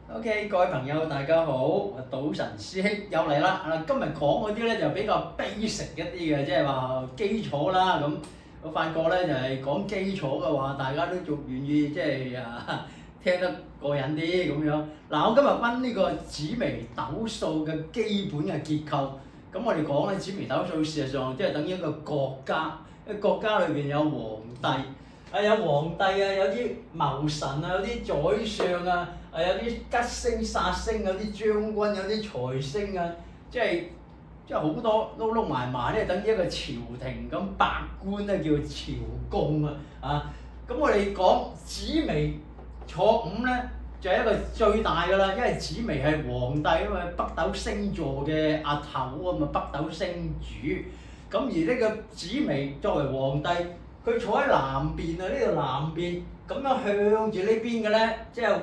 OK，各位朋友大家好，賭神師兄又嚟啦。今日講嗰啲咧就比較 basic 一啲嘅，即係話基礎啦。咁我發覺咧就係講基礎嘅話，大家都仲願意即係聽得過癮啲咁樣。嗱，我今日分呢個紫微斗數嘅基本嘅結構。咁我哋講咧紫微斗數事實上即係等於一個國家，一個國家裏邊有皇帝。有皇帝啊，有啲謀臣啊，有啲宰相啊，有啲吉星、煞星，有啲將軍，有啲財星啊，即係好多撈埋埋咧，等於一個朝廷咁，百官咧叫朝貢啊。咁我哋講紫微坐午咧，就係一個最大㗎啦，因為紫微係皇帝啊嘛，北斗星座嘅阿頭啊嘛，北斗星主。咁而呢個紫微作為皇帝，佢坐喺南邊啊，呢度南邊咁樣向住呢邊嘅咧，即係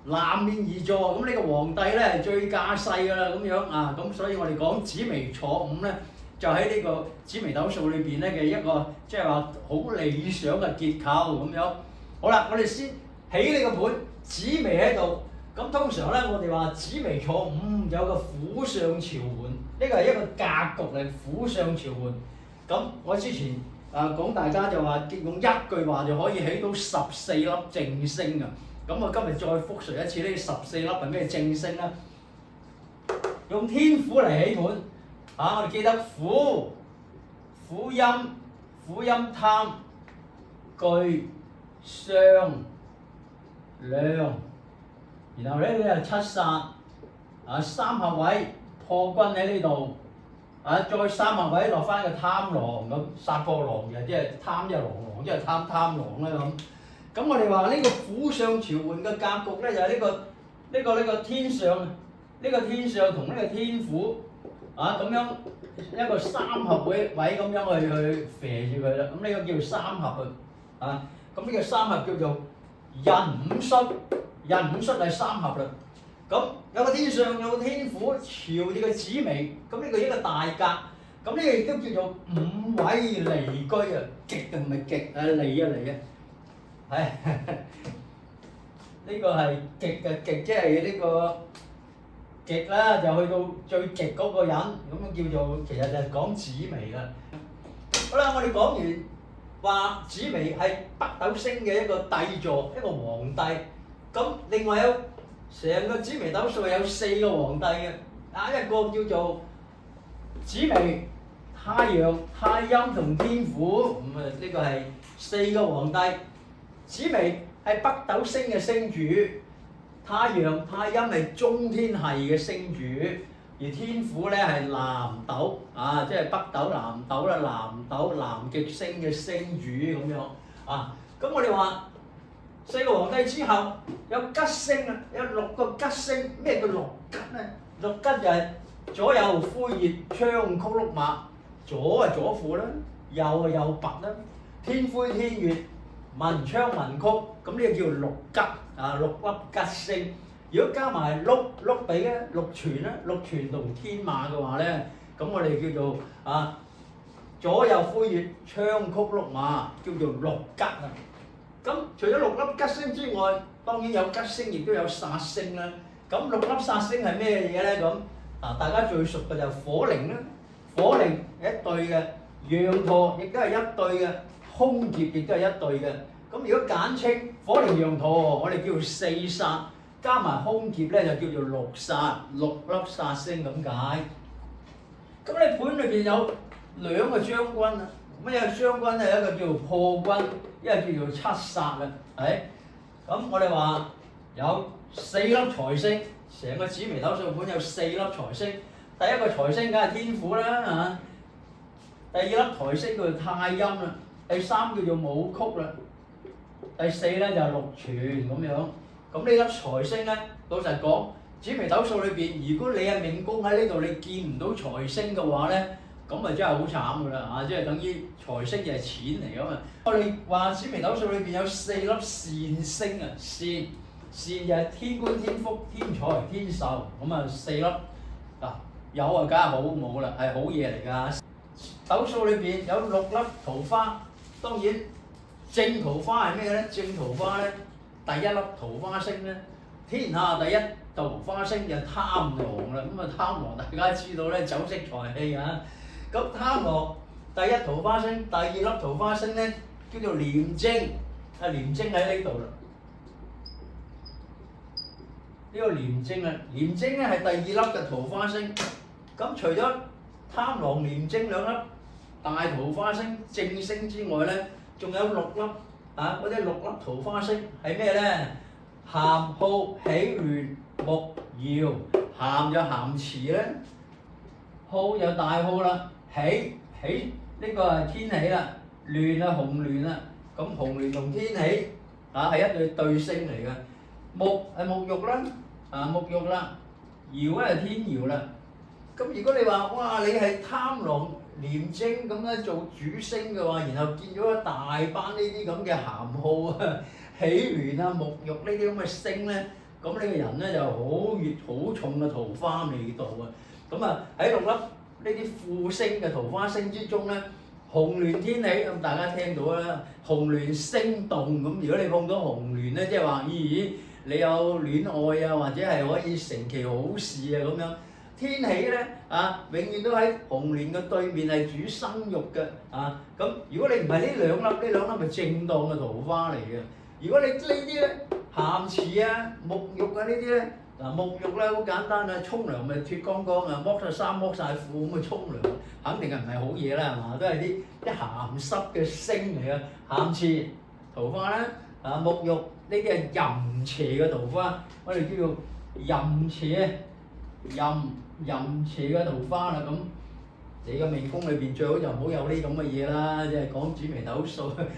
南面而坐。咁呢個皇帝咧係最架勢㗎啦，咁樣啊，咁所以我哋講紫微坐午咧，就喺呢個紫微斗數裏邊咧嘅一個即係話好理想嘅結構咁樣。好啦，我哋先起呢個盤，紫微喺度。咁通常咧，我哋話紫微坐午有個府上朝門，呢個係一個格局嚟，府上朝門。咁我之前講大家就話用一句話就可以起到14粒正星啊！咁我今日再復述一次呢14粒係咩正星啦？用天府嚟起盤我哋記得府陰貪巨相梁，然後咧你係七煞三合位破軍喺呢度。再三合位落翻個貪狼咁，殺破狼嘅，即係貪一狼，即係貪狼啦咁。咁我哋話呢個府上朝門嘅格局咧，就係呢個天上，呢個天上同呢個天府咁樣一個三合位咁樣去肥住佢啦。咁呢個叫三合咁呢個三合叫做寅午戌係三合啦。咁有個天上有個天府朝住個紫微，咁呢個一個大格，咁呢個亦都叫做五位離居啊，極定唔係極離啊，係呢個係極嘅極，即係呢個極啦，就去到最極嗰個人，咁樣叫做其實就係講紫微啦。好啦，我哋講完話紫微係北斗星嘅一個帝座，一個皇帝，咁另外有成個紫微斗數有4個皇帝嘅，一個叫做紫微、太陽、太陰同天府，咁呢個係4個皇帝。紫微係北斗星嘅星主，太陽、太陰係中天系嘅星主，而天府咧係南斗即係北斗南斗啦，南極星嘅星主咁樣咁我哋話4個皇帝之後有吉星啊，有6個吉星。咩叫六吉咧？六吉就係左右魁燁昌曲祿馬，左係左輔啦，右係右弼啦，天魁天鉞文昌文曲，咁呢個叫六吉6粒吉星。如果加埋祿比咧，祿存啦，祿存同天馬嘅話咧，咁我哋叫做左右魁燁昌曲祿馬，叫做六吉啊。咁除咗6粒吉星之外，當然有吉星，亦都有煞星啦。咁6粒煞星係咩嘢咧？咁大家最熟嘅就火鈴啦，火鈴係一對嘅，羊陀亦都係一對嘅，空劫亦都係一對嘅。咁如果簡稱火鈴羊陀，我哋叫做4煞，加埋空劫咧就叫做6煞，6粒煞星咁解。咁你盤裏邊有2個將軍啊，咩將軍咧？一個叫做破軍，一個叫做七煞啦，係。咁我哋話有4粒財星，成個紫微斗數盤有4粒財星。第一個財星梗係天府啦第二粒財星叫做太陰啦，第3叫做武曲啦，第4咧就係祿存咁樣。咁呢粒財星咧，老實講，紫微斗數裏邊，如果你係命宮喺呢度，你見唔到財星嘅話咧，咁咪真係好慘㗎啦即係等於財星就係錢嚟㗎嘛。我哋話紫微斗數裏邊有4粒善星啊，善就係天官、天福、天財、天壽，咁4粒有梗係好，冇啦係好嘢嚟㗎。斗數裏邊有6粒桃花，當然正桃花係咩咧？正桃花咧，第一粒桃花星咧天下第一桃花星就貪狼啦。咁啊貪狼大家知道咧，酒色財氣啊。咁貪狼第一桃花星，第二粒桃花星咧叫做廉貞。啊廉貞喺呢度啦。呢個廉貞啊，廉貞咧係第二粒嘅桃花星。咁除咗貪狼、廉貞兩粒大桃花星正星之外咧，仲有六粒啊！嗰啲六粒桃花星係咩咧？咸、好、喜、亂、木、曜。咸就咸池咧，好就大好啦，喜呢個係天喜啦，亂啊紅鸞啦。咁紅鸞同天喜啊係一對星嚟嘅。木係沐浴啦，沐浴啦。曜咧係天姚啦。咁如果你話哇，你係貪狼廉貞咁咧做主星嘅話，然後見咗一大班呢啲咁嘅咸好啊、喜亂啊、沐浴呢啲咁嘅星咧，咁呢個人咧就好重嘅桃花味道啊！咁啊喺六粒呢啲副星嘅桃花星之中咧，紅鸞天喜咁大家聽到啦，紅鸞星動咁，如果你碰到紅鸞咧，即係話咦你有戀愛啊，或者係可以成其好事啊咁樣。天喜咧永遠都喺紅鸞嘅對面係主生育嘅咁如果你唔係呢兩粒，呢兩粒咪正當嘅桃花嚟嘅。如果你呢啲咧咸池啊、沐浴啊呢啲咧沐浴咧好簡單啊，沖涼咪脫光光啊，剝晒衫剝晒褲咁去沖涼，肯定係唔係好嘢啦，係嘛？都係啲鹹濕嘅星嚟嘅。咸池桃花咧沐浴呢啲係淫邪嘅桃花，我哋叫做淫邪淫邪嘅桃花啦。咁你嘅命宮裏邊最好就唔好有呢咁嘅嘢啦，即係講紫微斗數咸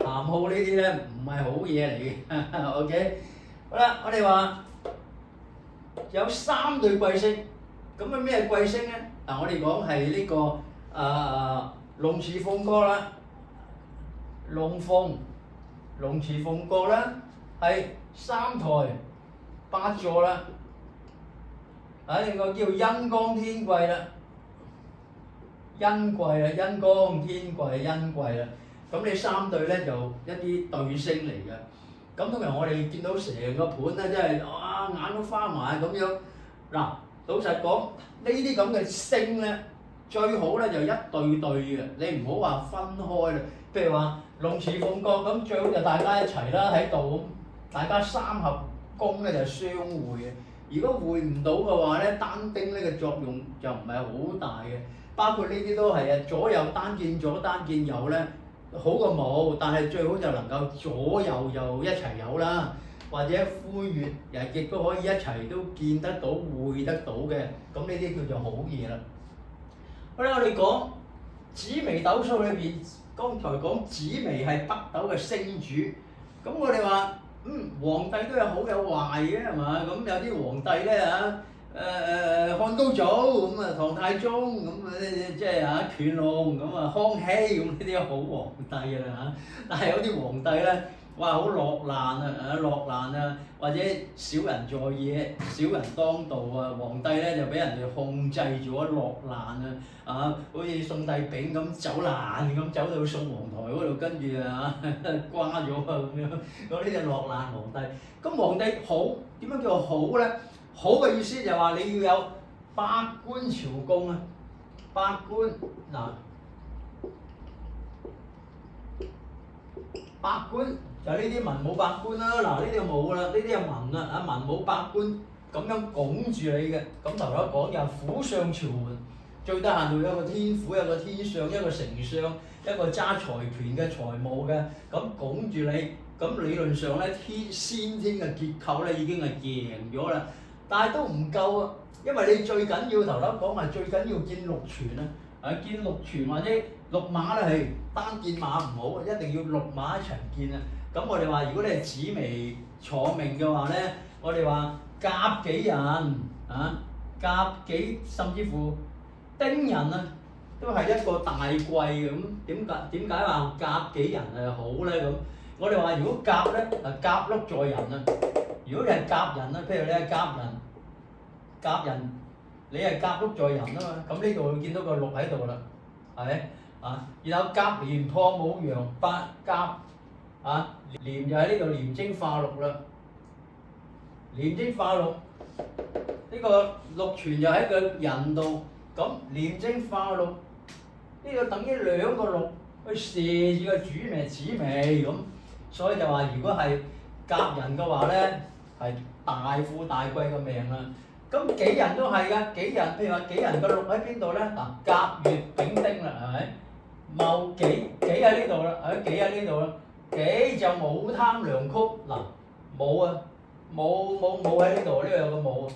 好呢啲咧唔係好嘢嚟嘅。OK， 好啦，我哋話有三對貴星，咁啊咩貴星咧？我哋講係呢個龍池鳳閣啦，龍池鳳閣啦，係三台八座啦。另外叫恩光天貴啦，恩貴啦，恩光天貴恩貴啦。咁呢三對咧就一啲對星嚟嘅。咁通常我哋見到成個盤咧，真係哇眼都花埋咁樣。嗱，老實講呢啲咁嘅星咧，最好咧就一對對嘅，你唔好話分開啦。譬如話龍池鳳閣咁，最好就大家一齊啦喺度，大家三合宮咧就相會嘅。如果會唔到嘅話咧，單丁呢個作用就唔係好大嘅。包括呢啲都係啊，左右單見左單見右咧，好過冇，但係最好就能夠左右又一齊有啦，或者魁月人亦都可以一齊都見得到會得到嘅，咁呢啲叫做好嘢啦。好啦，我哋講紫微斗數裏邊，剛才講紫微係北斗嘅星主，咁我哋話皇帝都有好有壞嘅係嘛？咁有啲皇帝咧漢高祖咁啊，唐太宗咁即係乾隆咁啊，康熙咁呢啲好皇帝啦但係有啲皇帝咧，哇好落難啊，或者小人在野，小人當道啊，皇帝咧就俾人哋控制咗落難啊，好似宋帝昺咁走難咁走到宋皇台嗰度，跟住瓜咗咁樣，嗰啲就落難皇帝。咁皇帝好點樣叫好咧？好嘅意思就係話你要有百官朝貢啊，百官百官就係呢啲文武百官啦。呢啲就冇啦，呢啲係文啦文武百官咁樣拱住你嘅。咁頭先講就府上朝門，最低限度有一個天府，有一個天相，一個丞相，一個揸財權嘅財務嘅，咁拱住你。咁理論上咧，先天嘅結構咧已經係贏咗啦。但係都唔夠啊，因為你最緊要頭頭講話最緊要見祿存見祿存或者祿馬咧係單見馬唔好，一定要祿馬一齊見啊。咁我哋話如果你係紫微坐命嘅話咧，我哋話甲己人甲己甚至乎丁人都係一個大貴嘅。咁點解話甲己人係好咧？咁我哋話如果甲咧甲祿在人如果你係甲人譬如你係甲人，你係甲祿在人嘛，咁呢度會見到個祿喺度啦，係咪然後甲廉破武陽八甲廉就喺呢度廉貞化祿啦。廉貞化祿，呢個祿存就喺個人度，咁廉貞化祿，呢個等於兩個祿去射住個主命子未咁，所以就話如果係甲人嘅話咧，係大富大貴嘅命啦。咁己人都係㗎，己人譬如話己人個祿喺邊度咧？嗱，甲乙丙丁啦，係咪？戊己喺呢度啦，己喺呢度啦，己就冇貪梁曲嗱，冇啊，冇喺呢度，呢度有個冇，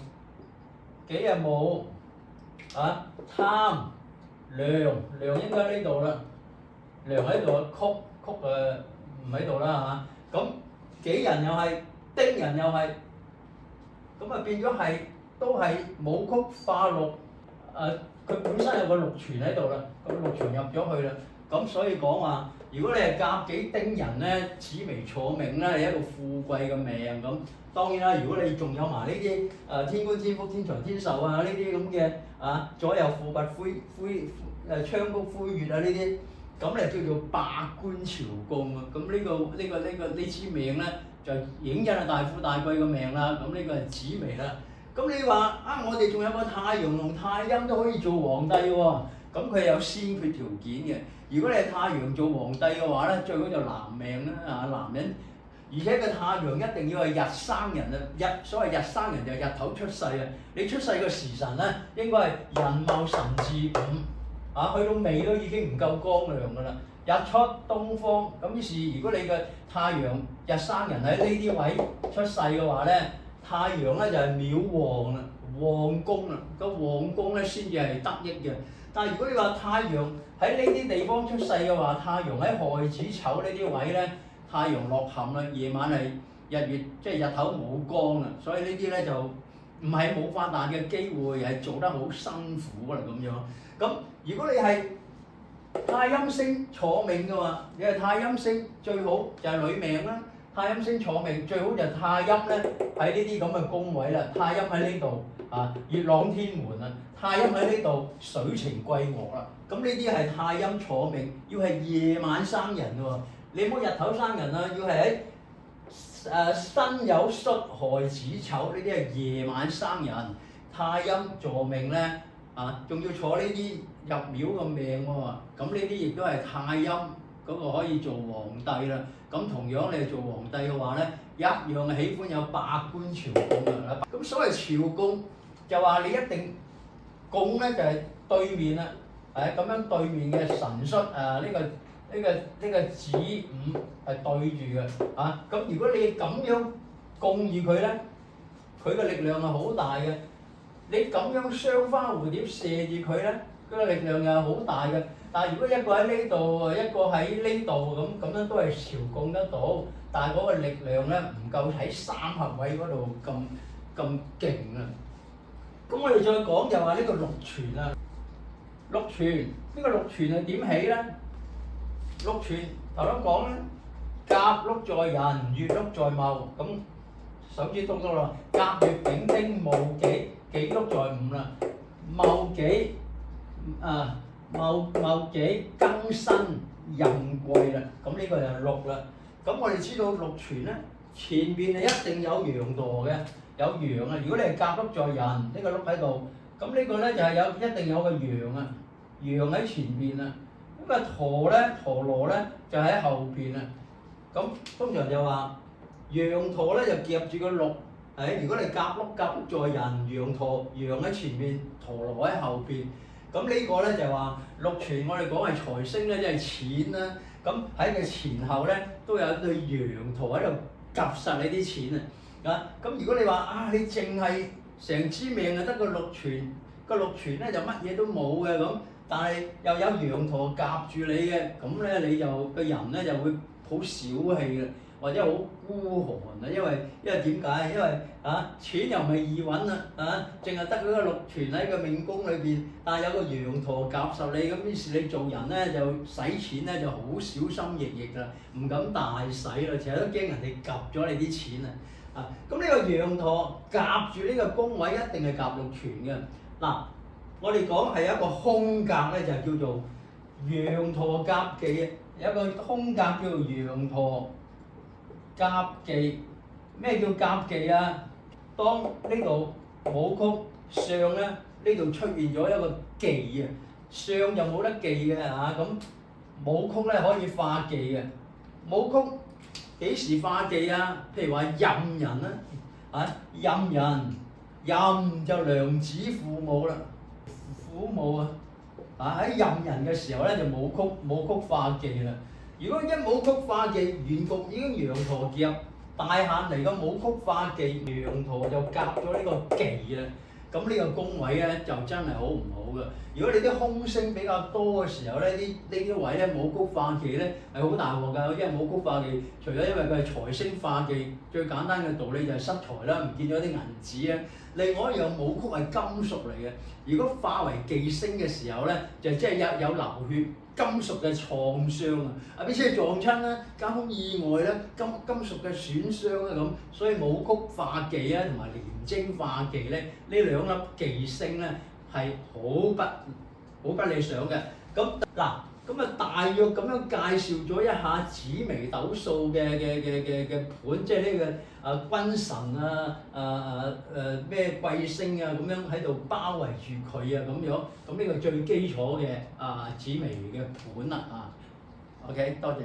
己啊冇啊貪梁應該喺呢度啦，梁喺度啊，曲唔喺度啦嚇，咁己人又係，丁人又係，咁啊變咗係都係武曲化祿，佢本身有個祿存喺度啦，咁祿存入咗去啦。咁所以講話，如果你係甲己丁人咧，紫微坐命咧，係一個富貴嘅命咁。當然啦，如果你仲有埋呢啲天官天福天長天壽啊，呢啲咁嘅左右輔弼昌谷魁鉞啊呢啲，咁你叫做百官朝貢啊。咁呢支命咧，就影印係大富大貴嘅命啦。咁呢個係紫微啦。咁你話我哋仲有個太陽同太陰都可以做皇帝喎。咁佢有先決條件嘅。如果你係太陽做皇帝嘅話咧，最好就男命啦，男人，而且個太陽一定要係日生人啊，所謂日生人就係日頭出世啊。你出世嘅時辰咧，應該係寅卯辰巳午，去到尾都已經唔夠光亮㗎啦。日出東方，咁於是如果你嘅太陽日生人喺呢啲位出世嘅話咧，太陽咧就係廟旺啦，旺宮啦，個旺宮咧先至係得益嘅。但係如果你話太陽喺呢啲地方出世嘅話，太陽喺亥子丑呢啲位咧，太陽落陷啦，夜晚係日月即係日頭冇光啦，所以呢啲咧就唔係冇發達嘅機會，係做得好辛苦啦咁樣。咁如果你係太陰星坐命嘅話，你係太陰星最好就係女命啦。太陰星坐命最好就係太陰咧喺呢啲咁嘅宮位啦，太陰喺呢度月朗天門啊，太陰喺呢度水情貴岳啦。咁呢啲係太陰坐命，要係夜晚生人喎，你唔好日頭生人啊，要係喺申酉戌亥子丑呢啲係夜晚生人。太陰坐命咧仲要坐呢啲入廟嘅命喎，咁呢啲亦都係太陰嗰個可以做皇帝啦。咁同樣你做皇帝嘅話咧，一樣係喜歡有百官朝貢啊。咁所謂朝貢就話你一定貢咧就係對面啦，咁樣對面嘅辰戌呢個子午係對住嘅咁如果你咁樣貢住佢咧，佢嘅力量係好大嘅。你咁樣雙花蝴蝶射住佢咧，佢嘅力量又係好大嘅。但係如果一個喺呢度，一個喺呢度咁樣都係朝貢得到，但係嗰個力量咧唔夠喺三合位嗰度咁勁啊！咁我哋再講就話呢個祿存啊，祿存呢個祿存係點起咧？祿存頭先講咧，甲祿在寅，乙祿在卯，咁手指篤篤啦，甲乙丙丁戊己，己祿在午啦，戊己戊己庚辛壬癸啦，咁呢個就係祿啦。咁我哋知道祿存咧，前邊係一定有陽陀嘅，有陽啊。如果你係甲祿在寅，呢個祿喺度，咁呢個咧就係一定有個陽啊，陽喺前邊啊。咁啊陀羅咧就喺後邊啊。咁通常就話陽陀咧就夾住個祿，如果你甲祿在寅，陽喺前面，陀羅喺後邊。咁呢個咧就話祿存，我哋講係財星咧，即係錢啦。咁喺佢前後咧都有一對陽陀喺度夾實你啲錢啊！咁如果你話你淨係成支命係得個祿存，個祿存咧就乜嘢都冇嘅咁，但係又有陽陀夾住你嘅，咁咧你就個人咧就會好小氣啦，或者好孤寒啊！因為點解？因為錢又唔係易揾啊！淨係得嗰個祿存喺個命宮裏邊，但係有個陽陀夾實你，咁於是你做人咧就使錢咧就好小心翼翼啦，唔敢大使啦，成日都驚人哋夾咗你啲錢啊！咁呢個陽陀夾住呢個宮位一定係夾祿存嘅。嗱，我哋講係一個空格咧，就叫做陽陀夾忌。有一個空格叫做陽陀夾忌。咩叫夾忌啊？當呢度武曲相咧，呢度出現咗一個忌啊，相就冇得忌嘅嚇，咁武曲咧可以化忌嘅。武曲幾時化忌啊？譬如話壬人啦，壬人壬就娘子父母啦，父母喺壬人嘅時候咧就武曲化忌啦。如果一武曲化忌，原局已經羊陀夾，大限嚟個武曲化忌，羊陀就夾咗呢個忌啦。咁呢個宮位咧就真係好唔好㗎。如果你啲空星比較多嘅時候咧，呢啲位咧武曲化忌咧係好大鑊㗎。因為武曲化忌，除咗因為佢係財星化忌，最簡單嘅道理就係失財啦，唔見咗啲銀紙啊。另外一樣武曲係金屬嚟嘅，如果化為忌星嘅時候咧，就即係有流血。金屬嘅創傷啊，俾車撞親啦，交通意外啦，金屬嘅損傷啦咁，所以武曲化忌啊，同埋廉貞化忌咧，呢兩粒忌星咧係好不理想嘅。咁嗱，咁啊大約咁樣介紹咗一下紫微斗數嘅盤，即係呢個君神咩貴星啊咁樣喺度包圍住佢啊咁樣，咁呢個最基礎嘅紫微嘅盤啦啊。OK， 多謝。